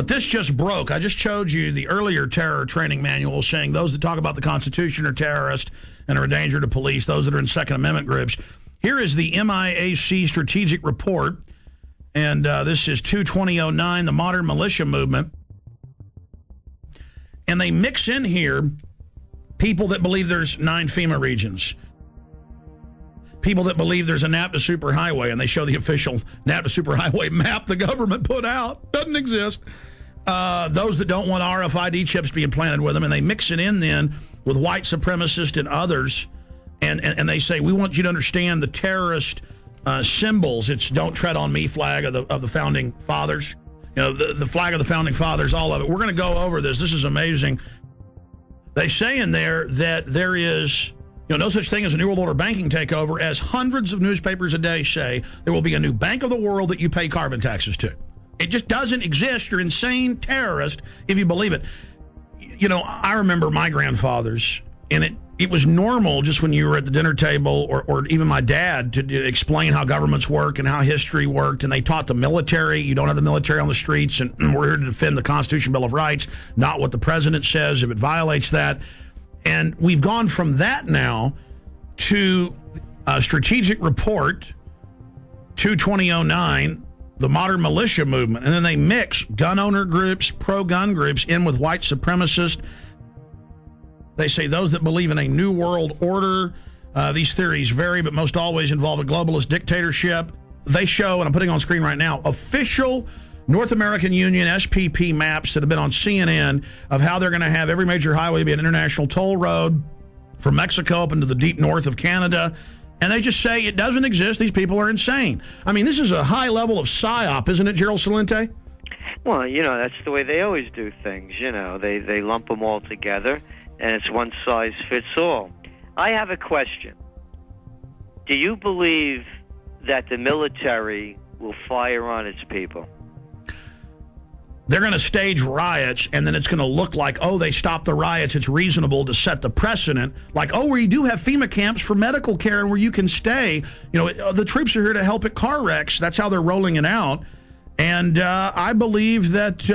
But this just broke. I just showed you the earlier terror training manual saying those that talk about the Constitution are terrorists and are a danger to police, those that are in Second Amendment groups. Here is the MIAC strategic report, and this is 2/2009, the modern militia movement. And they mix in here people that believe there's 9 FEMA regions, people that believe there's a NAFTA superhighway, and they show the official NAFTA superhighway map the government put out. Doesn't exist. Those that don't want RFID chips being planted with them, and they mix it in then with white supremacists and others, and they say, we want you to understand the terrorist symbols. It's don't tread on me flag of the Founding Fathers. You know, the flag of the Founding Fathers, all of it. We're going to go over this. This is amazing. They say in there that there is, no such thing as a New World Order banking takeover, as hundreds of newspapers a day say there will be a new bank of the world that you pay carbon taxes to. It just doesn't exist. You're insane terrorist if you believe it. I remember my grandfathers, and it was normal just when you were at the dinner table, or even my dad, to explain how governments work and how history worked, and they taught the military. You don't have the military on the streets, and we're here to defend the Constitution, Bill of Rights, not what the president says if it violates that. And we've gone from that now to a strategic report, 2/2009, the modern militia movement, and then they mix gun owner groups, pro-gun groups in with white supremacists. They say those that believe in a new world order. These theories vary, but most always involve a globalist dictatorship. They show, and I'm putting on screen right now, official North American Union SPP maps that have been on CNN of how they're going to have every major highway be an international toll road from Mexico up into the deep north of Canada. And they just say it doesn't exist. These people are insane. I mean, this is a high level of psyop, isn't it, Gerald Celente? Well, that's the way they always do things. They lump them all together, and it's one size fits all. I have a question. Do you believe that the military will fire on its people? They're going to stage riots, and then it's going to look like, oh, they stopped the riots. It's reasonable to set the precedent. Like, oh, we do have FEMA camps for medical care and where you can stay. The troops are here to help at car wrecks. That's how they're rolling it out. And I believe that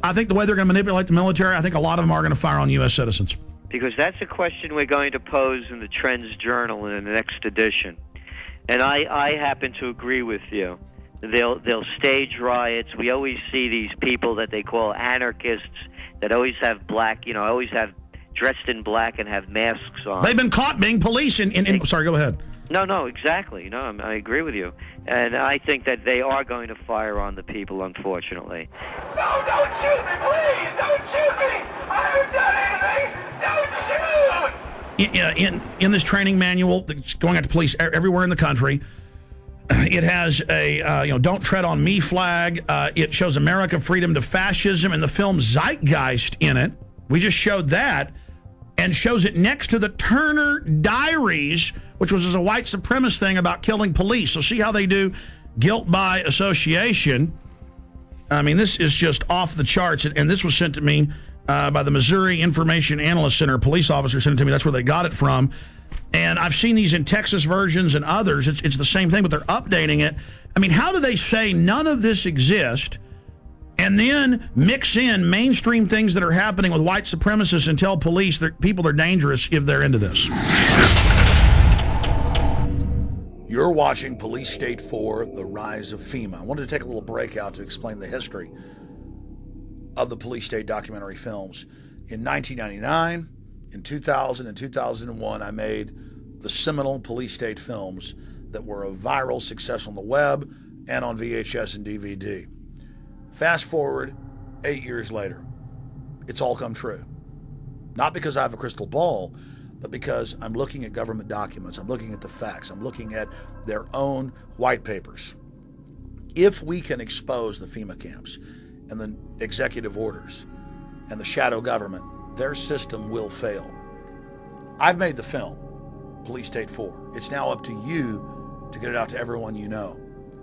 I think the way they're going to manipulate the military, I think a lot of them are going to fire on U.S. citizens. Because that's a question we're going to pose in the Trends Journal in the next edition. And I happen to agree with you. They'll stage riots. We always see these people that they call anarchists that always have black, always have dressed in black and have masks on. They've been caught being police sorry, go ahead. No, exactly. I agree with you. And I think that they are going to fire on the people, unfortunately. No, don't shoot me, please! Don't shoot me! I haven't done anything! Don't shoot! In this training manual that's going out to police everywhere in the country, it has a, don't tread on me flag. It shows America, freedom to fascism, and the film Zeitgeist in it. We just showed that, and shows it next to the Turner Diaries, which was a white supremacist thing about killing police. So see how they do guilt by association. I mean, this is just off the charts, and this was sent to me by the Missouri Information Analyst Center. A police officer sent it to me. That's where they got it from. And I've seen these in Texas versions and others. It's the same thing, but they're updating it. I mean, how do they say none of this exists and then mix in mainstream things that are happening with white supremacists and tell police that people are dangerous if they're into this? You're watching Police State 4, The Rise of FEMA. I wanted to take a little break out to explain the history of the Police State documentary films. In 1999, in 2000 and 2001, I made the seminal Police State films that were a viral success on the web and on VHS and DVD. Fast forward 8 years later, it's all come true. Not because I have a crystal ball, but because I'm looking at government documents, I'm looking at the facts, I'm looking at their own white papers. If we can expose the FEMA camps and the executive orders and the shadow government, their system will fail. I've made the film, Police State 4. It's now up to you to get it out to everyone you know.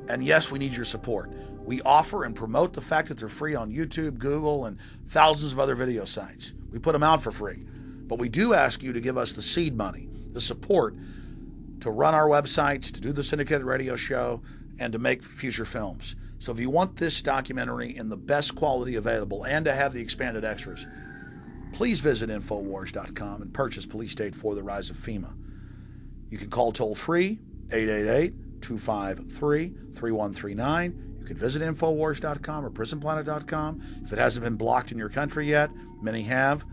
And yes, we need your support. We offer and promote the fact that they're free on YouTube, Google, and thousands of other video sites. We put them out for free. But we do ask you to give us the seed money, the support to run our websites, to do the syndicated radio show, and to make future films. So if you want this documentary in the best quality available and to have the expanded extras, please visit Infowars.com and purchase Police State for the Rise of FEMA. You can call toll-free 888-253-3139. You can visit Infowars.com or PrisonPlanet.com. If it hasn't been blocked in your country yet, many have.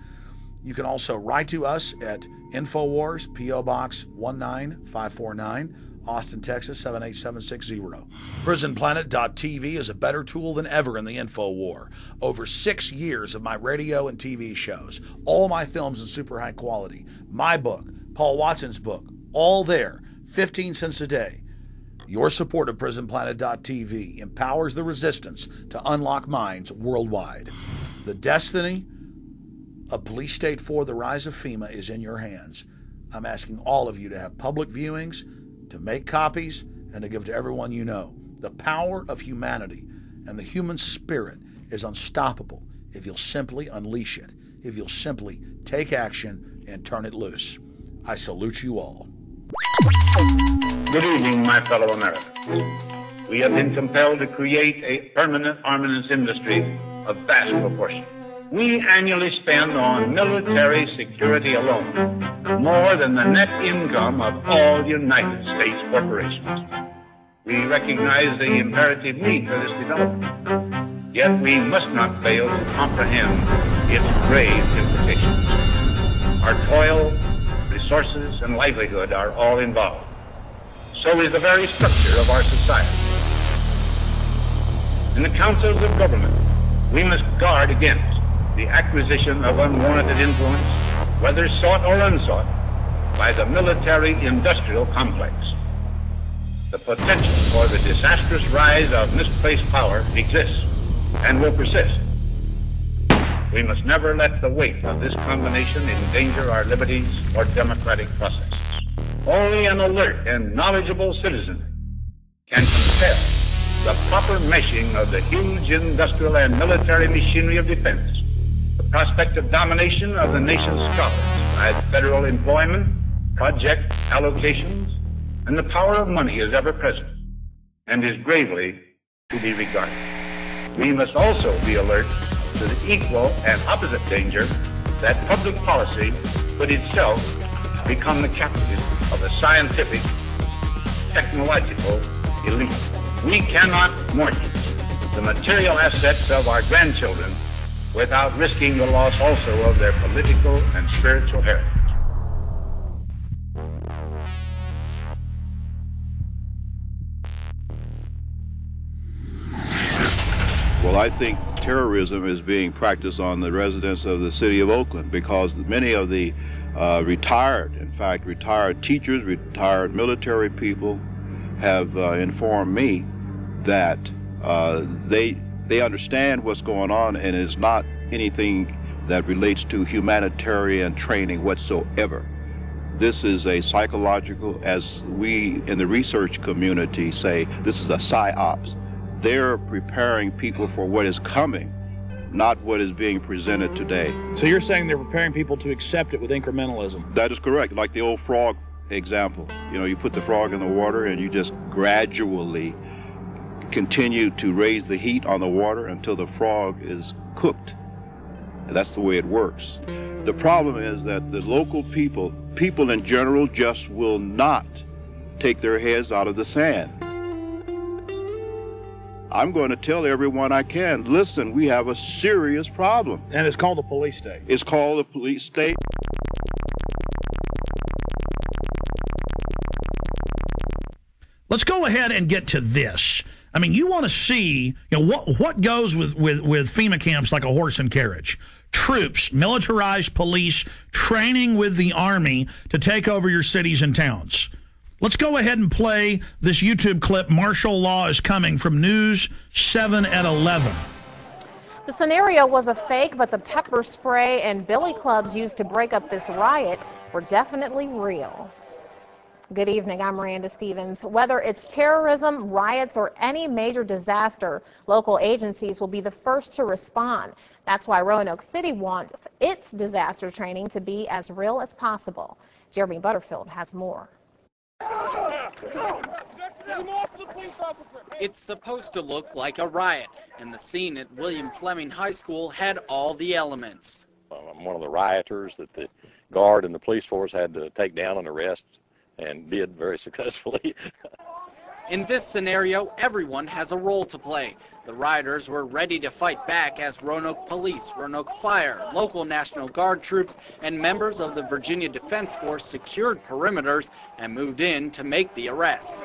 You can also write to us at Infowars, P.O. Box 19549, Austin, Texas 78760. PrisonPlanet.tv is a better tool than ever in the info war. Over 6 years of my radio and TV shows, all my films in super high quality, my book, Paul Watson's book, all there, 15 cents a day. Your support of PrisonPlanet.tv empowers the resistance to unlock minds worldwide. The destiny of Police State for the Rise of FEMA is in your hands. I'm asking all of you to have public viewings, to make copies, and to give to everyone you know. The power of humanity and the human spirit is unstoppable if you'll simply unleash it, if you'll simply take action and turn it loose. I salute you all. Good evening, my fellow Americans. We have been compelled to create a permanent armaments industry of vast proportion. We annually spend on military security alone more than the net income of all United States corporations. We recognize the imperative need for this development, yet we must not fail to comprehend its grave implications. Our toil, resources, and livelihood are all involved. So is the very structure of our society. In the councils of government, we must guard against the acquisition of unwarranted influence, whether sought or unsought, by the military-industrial complex. The potential for the disastrous rise of misplaced power exists and will persist. We must never let the weight of this combination endanger our liberties or democratic processes. Only an alert and knowledgeable citizen can compel the proper meshing of the huge industrial and military machinery of defense, the prospect of domination of the nation's scholars by federal employment, project allocations, and the power of money is ever present and is gravely to be regarded. We must also be alert to the equal and opposite danger that public policy could itself become the captive of a scientific, technological elite. We cannot mortgage the material assets of our grandchildren without risking the loss also of their political and spiritual heritage. Well, I think terrorism is being practiced on the residents of the city of Oakland because many of the retired teachers, retired military people have informed me that they understand what's going on, and it is not anything that relates to humanitarian training whatsoever. This is a psychological, as we in the research community say, this is a psyops. They're preparing people for what is coming, not what is being presented today. So you're saying they're preparing people to accept it with incrementalism? That is correct. Like the old frog example. You know, you put the frog in the water and you just gradually continue to raise the heat on the water until the frog is cooked. And that's the way it works. The problem is that the local people in general, just will not take their heads out of the sand. I'm going to tell everyone I can, listen, we have a serious problem. And it's called a police state. It's called a police state. Let's go ahead and get to this. I mean, you want to see, you know, what goes with FEMA camps like a horse and carriage. Troops, militarized police, training with the Army to take over your cities and towns. Let's go ahead and play this YouTube clip, Martial Law is Coming, from News 7 at 11. The scenario was a fake, but the pepper spray and billy clubs used to break up this riot were definitely real. Good evening, I'm Miranda Stevens. Whether it's terrorism, riots, or any major disaster, local agencies will be the first to respond. That's why Roanoke City wants its disaster training to be as real as possible. Jeremy Butterfield has more. It's supposed to look like a riot, and the scene at William Fleming High School had all the elements. I'm one of the rioters that the guard and the police force had to take down and arrest, and did very successfully. In this scenario, everyone has a role to play. The rioters were ready to fight back as Roanoke Police, Roanoke Fire, local National Guard troops, and members of the Virginia Defense Force secured perimeters and moved in to make the arrests.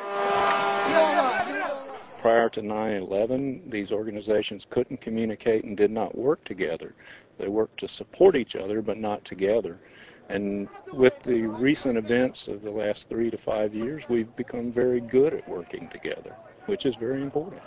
Prior to 9/11, these organizations couldn't communicate and did not work together. They worked to support each other, but not together. And with the recent events of the last 3 to 5 years, we've become very good at working together, which is very important.